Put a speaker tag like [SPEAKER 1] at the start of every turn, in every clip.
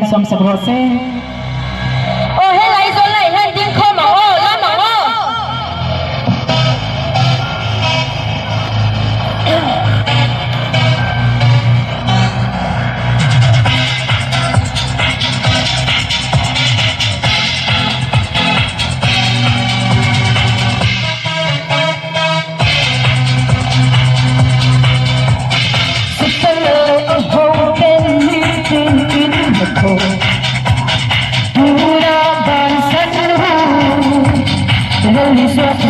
[SPEAKER 1] som sa brose.
[SPEAKER 2] Oh, helai zo lai han ding kho ma o la ma o.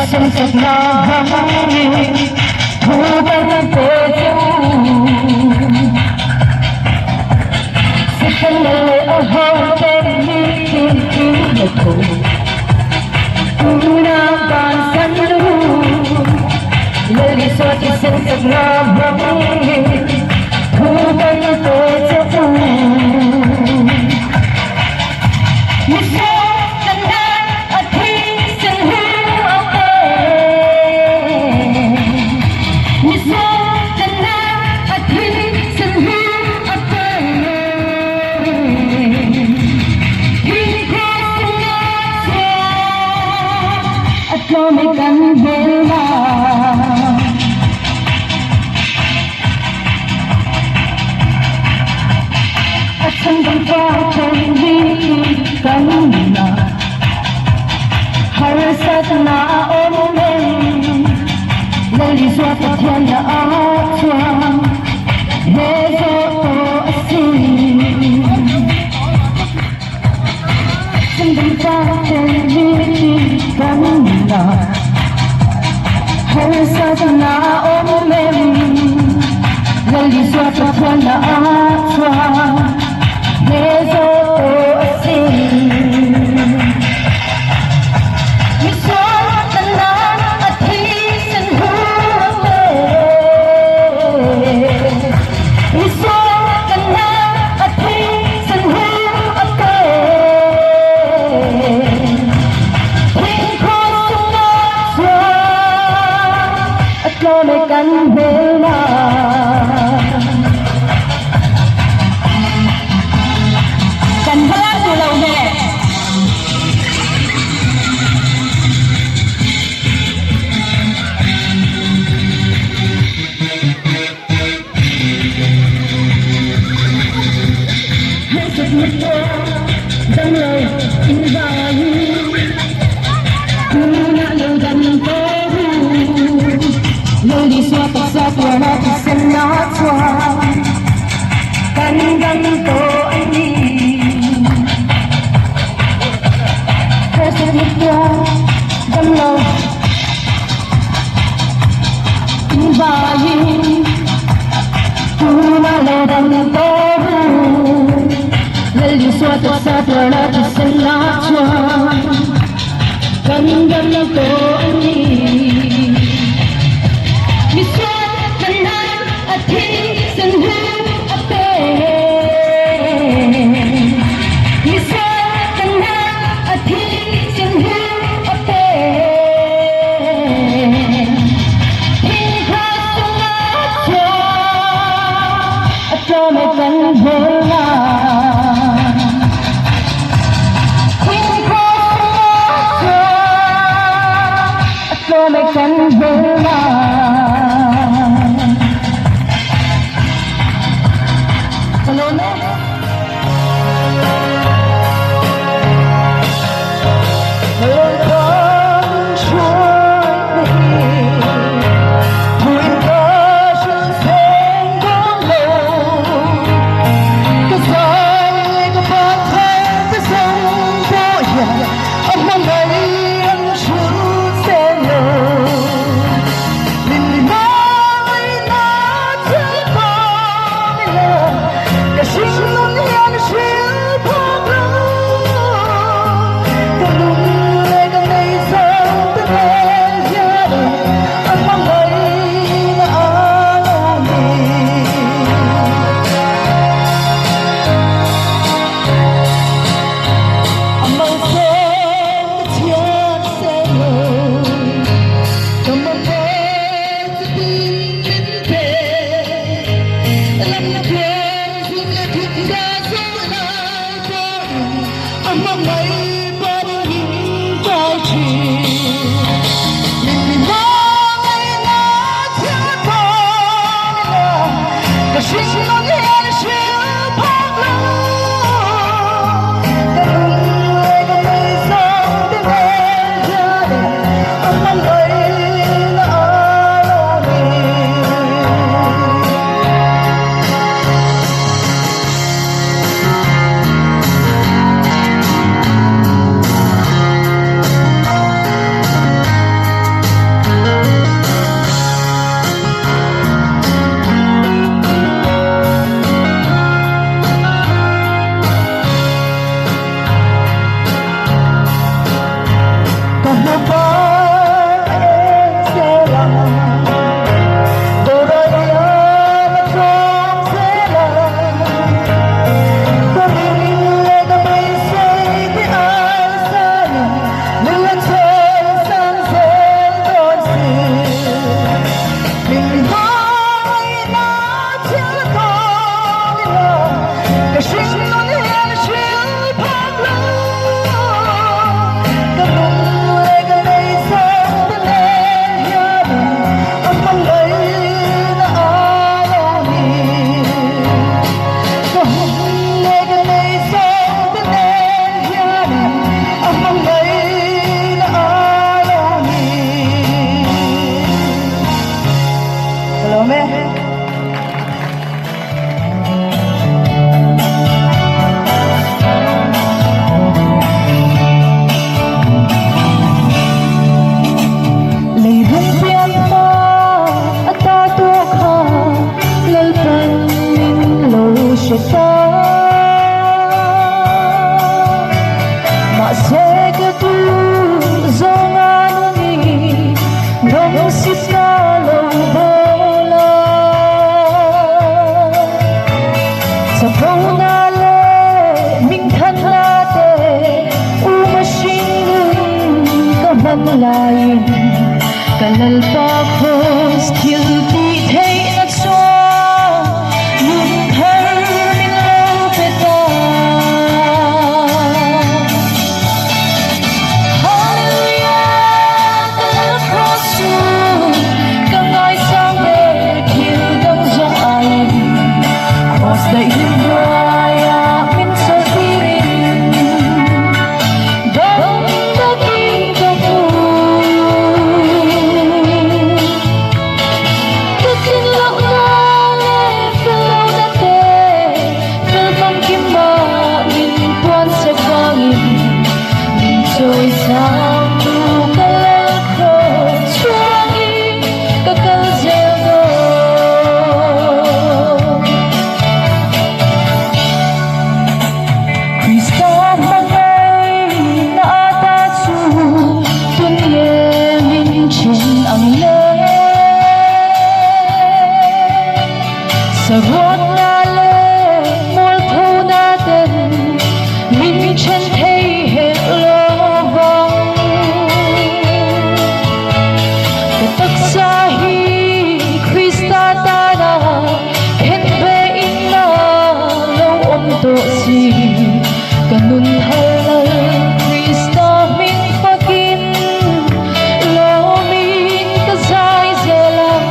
[SPEAKER 1] Sunset na hangin, hubad ng pedyo. Sa kanila'y ahawin, hihintinin ako. Unang bansan loob, lalisot sunset na hangin, hubad ng pedyo. Harasat na omen, laliswat at yan na atwang, hezo o asin. Sandang pagkalitin kanina, harasat na omen, laliswat at yan na atwang, hezo o asin. Hãy subscribe cho kênh Ghiền Mì Gõ để không bỏ lỡ cho mẹ cắn về mà
[SPEAKER 2] Cần thất lạc từ lâu nè
[SPEAKER 1] dâng lời in vào cứ ngã lời dần tới lời đi xóa tóc xa của nó thì xem nó xóa cắn găng tô anh đi theo sự nhịp qua dâng lời in vào cứ ngã lời dần tới Lali suatu saat lagi sengaja kan ko ini bisa tenang hati senang apa bisa tenang hati senang apa hingga sengaja atau megang bola mẹ cắn về mà hello mẹ thời gian trôi đi buồn ta chẳng sẽ có lâu cái dài cái bàn tay cái sông có nhà âm mong đây anh chưa sẽ mong lấy bên những cái chuyện mình mong ngày nó chưa còn cả sinh nó nghe chưa phát lâu cả người cả người sống đến bên gia đình ông mong thấy nó ở lain kalal pa ko Sagot ngale mul thu natin min chen thei he lovang katak sahi Krista tana hen be inna lo om to si kanun halal Krista min pakin lo min kazai zelam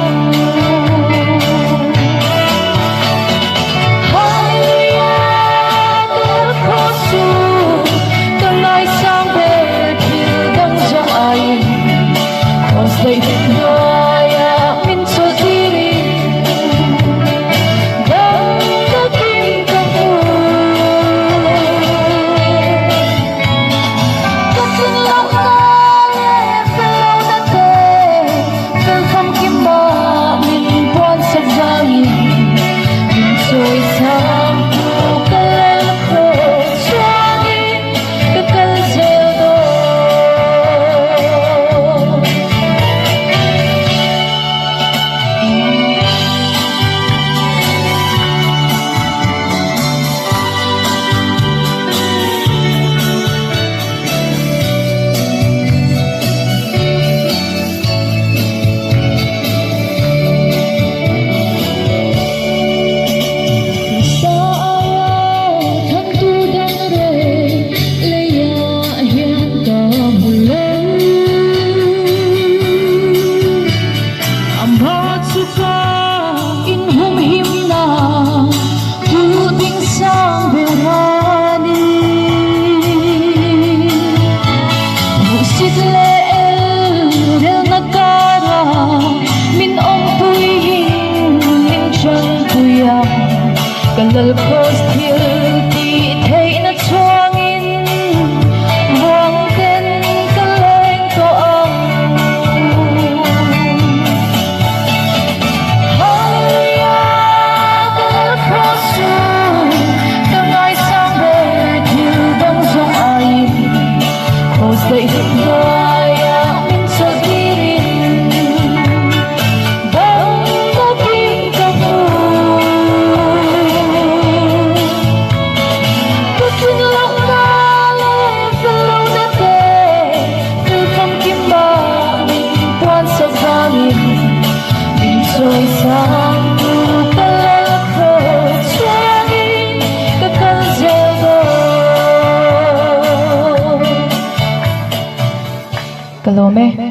[SPEAKER 1] Hãy subscribe cho kênh Ghiền Mì Gõ Kalal cross thiel ti thei na chuangin buang ten kaleng to ang Hallelujah kalal cross tangai sang be thiel dang song ai cross dei doya min so dirin bang taking kamu Rồi sang kalal khot suangin kakal zeldo Kalome